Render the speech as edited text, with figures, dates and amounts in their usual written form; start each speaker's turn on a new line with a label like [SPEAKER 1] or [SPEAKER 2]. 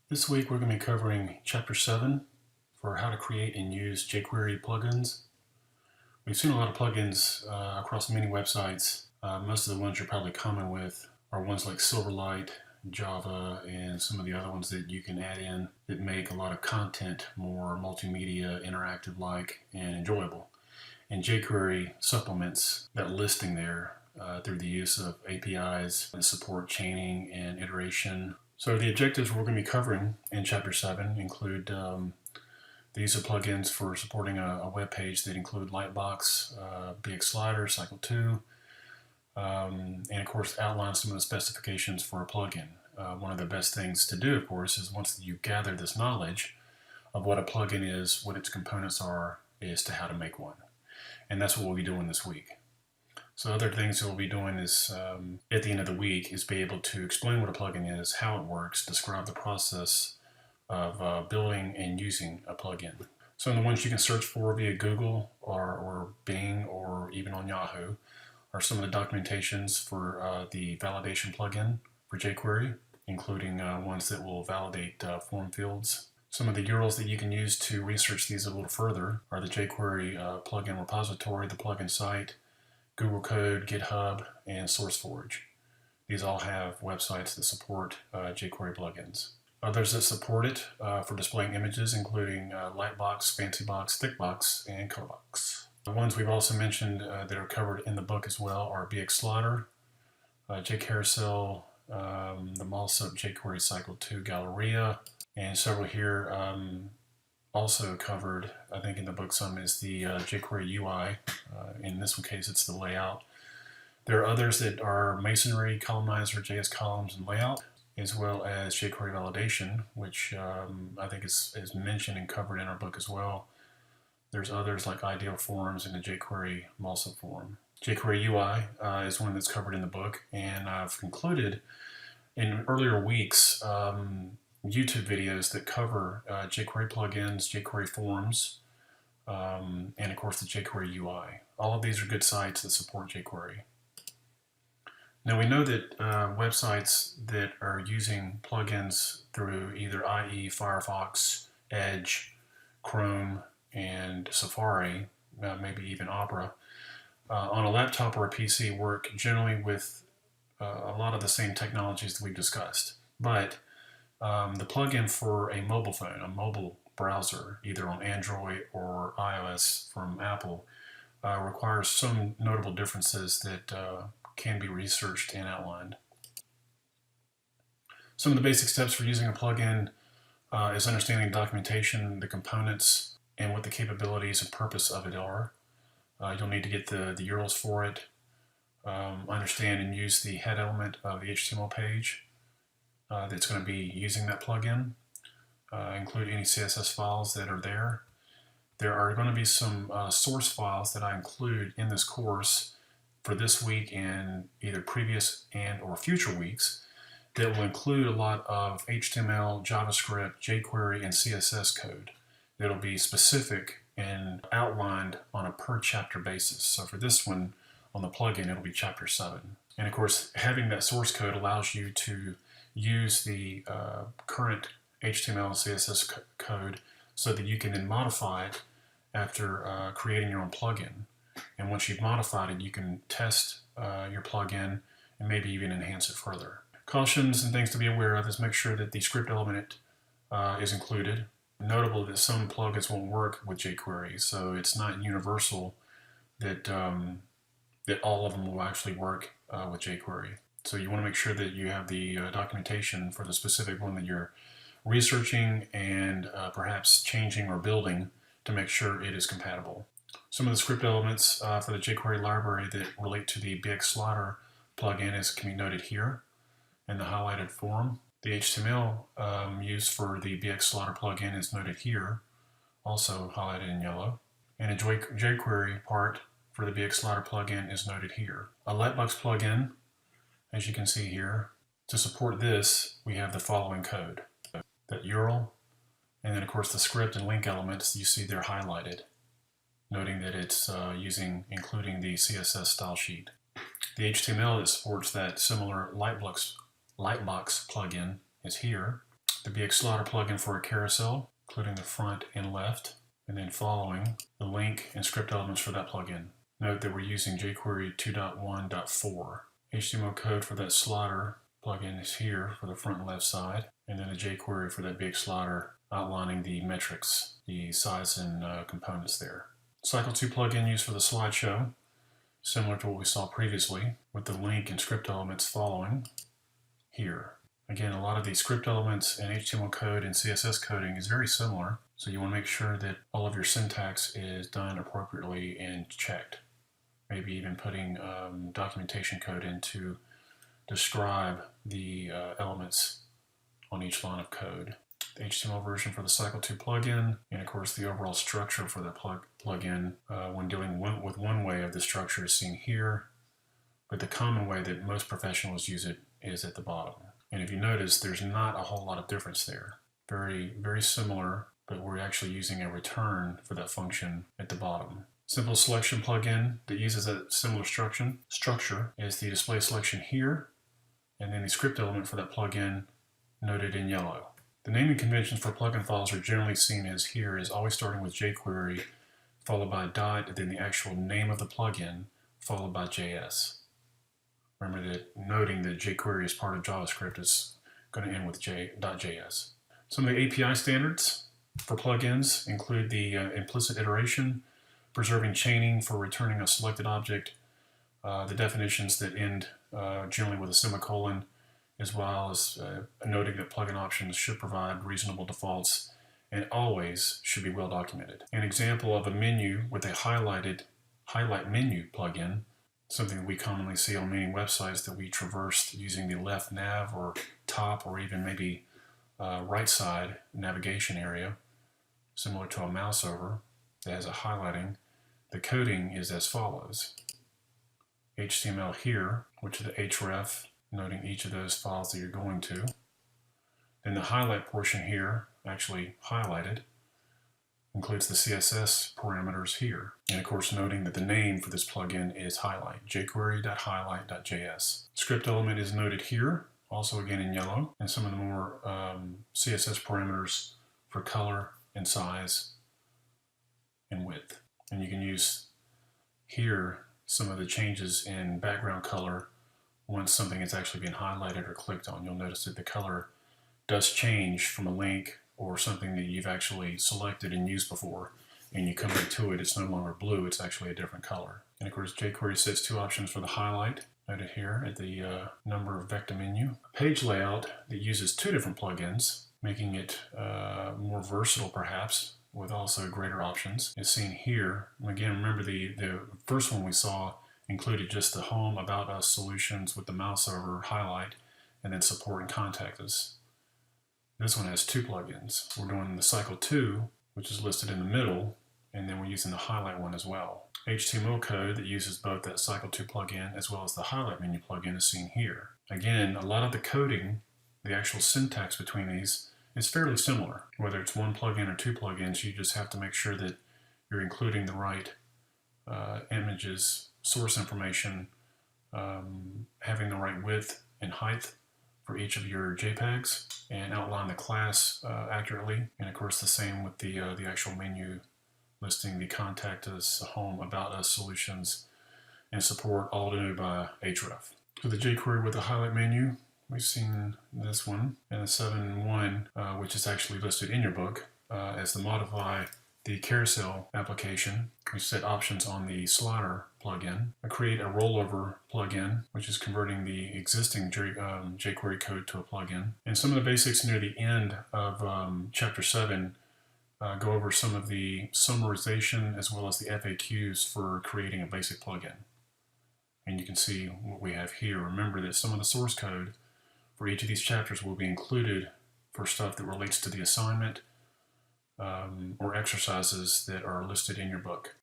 [SPEAKER 1] This week we're going to be covering Chapter 7 for how to create and use jQuery plugins. We've seen a lot of plugins across many websites. Most of the ones you're probably common with are ones like Silverlight, Java, and some of the other ones that you can add in that make a lot of content more multimedia, interactive-like, and enjoyable. And jQuery supplements that listing there through the use of APIs that support chaining and iteration. So the objectives we're going to be covering in Chapter 7 include the use of plugins for supporting a web page that include Lightbox, BX Slider, Cycle 2, and of course outline some of the specifications for a plugin. One of the best things to do, of course, is once you gather this knowledge of what a plugin is, what its components are, is to how to make one. And that's what we'll be doing this week. So other things we'll be doing is, at the end of the week, is be able to explain what a plugin is, how it works, describe the process of building and using a plugin. So the ones you can search for via Google or Bing or even on Yahoo are some of the documentations for the validation plugin for jQuery, including ones that will validate form fields. Some of the URLs that you can use to research these a little further are the jQuery plugin repository, the plugin site, Google Code, GitHub, and SourceForge. These all have websites that support jQuery plugins. Others that support it for displaying images, including Lightbox, Fancybox, Thickbox, and Colorbox. The ones we've also mentioned that are covered in the book as well are BX Slider, jCarousel, the Malsup jQuery Cycle 2 Galleria, and several here also covered, I think in the book some, is the jQuery UI. In this case, it's the layout. There are others that are Masonry, Columnizer, JS Columns, and Layout, as well as jQuery Validation, which I think is mentioned and covered in our book as well. There's others like Ideal Forms and the jQuery Malsup form. jQuery UI is one that's covered in the book, and I've concluded in earlier weeks YouTube videos that cover jQuery plugins, jQuery forms, and of course the jQuery UI. All of these are good sites that support jQuery. Now we know that websites that are using plugins through either IE, Firefox, Edge, Chrome, and Safari, maybe even Opera, on a laptop or a PC work generally with a lot of the same technologies that we've discussed. But the plugin for a mobile phone, a mobile browser, either on Android or iOS from Apple, requires some notable differences that can be researched and outlined. Some of the basic steps for using a plugin is understanding documentation, the components, and what the capabilities and purpose of it are. You'll need to get the URLs for it, understand and use the head element of the HTML page that's going to be using that plugin, include any CSS files that are there. There are going to be some source files that I include in this course for this week and either previous and or future weeks that will include a lot of HTML, JavaScript, jQuery, and CSS code that'll be specific and outlined on a per chapter basis. So for this one on the plugin, it'll be Chapter 7. And of course, having that source code allows you to use the current HTML and CSS code so that you can then modify it after creating your own plugin. And once you've modified it, you can test your plugin and maybe even enhance it further. Cautions and things to be aware of is make sure that the script element is included. Notable that some plugins won't work with jQuery, so it's not universal that that all of them will actually work with jQuery. So you want to make sure that you have the documentation for the specific one that you're researching and perhaps changing or building to make sure it is compatible. Some of the script elements for the jQuery library that relate to the BX Slider plugin can be noted here in the highlighted form. The HTML used for the BX Slider plugin is noted here, also highlighted in yellow. And a jQuery part for the BX Slider plugin is noted here. A Lightbox plugin, as you can see here, to support this, we have the following code. That URL, and then of course the script and link elements you see they're highlighted, noting that it's including the CSS style sheet. The HTML that supports that similar Lightbox plugin is here. the BX Slaughter plugin for a carousel, including the front and left, and then following the link and script elements for that plugin. Note that we're using jQuery 2.1.4. HTML code for that Slaughter plugin is here for the front and left side, and then a jQuery for that BX Slaughter outlining the metrics, the size and components there. Cycle 2 plugin used for the slideshow, similar to what we saw previously, with the link and script elements following here. Again, a lot of these script elements and HTML code and CSS coding is very similar, so you want to make sure that all of your syntax is done appropriately and checked. Maybe even putting documentation code in to describe the elements on each line of code. The HTML version for the Cycle 2 plugin, and of course the overall structure for the plugin when dealing with one way of the structure is seen here, but the common way that most professionals use it is at the bottom. And if you notice, there's not a whole lot of difference there. Very, very similar, but we're actually using a return for that function at the bottom. Simple selection plugin that uses a similar structure is the display selection here, and then the script element for that plugin noted in yellow. The naming conventions for plugin files are generally seen as here is always starting with jQuery, followed by a dot, and then the actual name of the plugin, followed by JS. Remember that noting that jQuery is part of JavaScript is going to end with .js. Some of the API standards for plugins include the implicit iteration, preserving chaining for returning a selected object, the definitions that end generally with a semicolon, as well as noting that plugin options should provide reasonable defaults and always should be well documented. An example of a menu with a highlight menu plugin, something that we commonly see on many websites that we traverse using the left nav or top or even maybe right side navigation area, similar to a mouse over that has a highlighting. The coding is as follows. HTML here, which is the href, noting each of those files that you're going to. Then the highlight portion here, actually highlighted, includes the CSS parameters here. And of course noting that the name for this plugin is highlight, jQuery.highlight.js. Script element is noted here, also again in yellow, and some of the more CSS parameters for color and size and width. And you can use here some of the changes in background color once something is actually being highlighted or clicked on. You'll notice that the color does change from a link or something that you've actually selected and used before, and you come back to it, it's no longer blue, it's actually a different color. And of course jQuery sets two options for the highlight, noted here at the number vector menu. A page layout that uses two different plugins, making it more versatile perhaps, with also greater options, is seen here. And again, remember the first one we saw included just the home, about us solutions with the mouse over highlight, and then support and contact us. This one has two plugins. We're doing the Cycle 2, which is listed in the middle, and then we're using the highlight one as well. HTML code that uses both that Cycle 2 plugin as well as the highlight menu plugin is seen here. Again, a lot of the coding, the actual syntax between these, is fairly similar. Whether it's one plugin or two plugins, you just have to make sure that you're including the right images, source information, having the right width and height for each of your JPEGs, and outline the class accurately. And of course the same with the actual menu listing the contact us, home, about us solutions, and support all denoted by href. For the jQuery with the highlight menu, we've seen this one, and the 7.1, which is actually listed in your book as the modify the carousel application. We set options on the slider plugin. I create a rollover plugin, which is converting the existing jQuery code to a plugin. And some of the basics near the end of Chapter 7 go over some of the summarization as well as the FAQs for creating a basic plugin. And you can see what we have here. Remember that some of the source code for each of these chapters will be included for stuff that relates to the assignment or exercises that are listed in your book.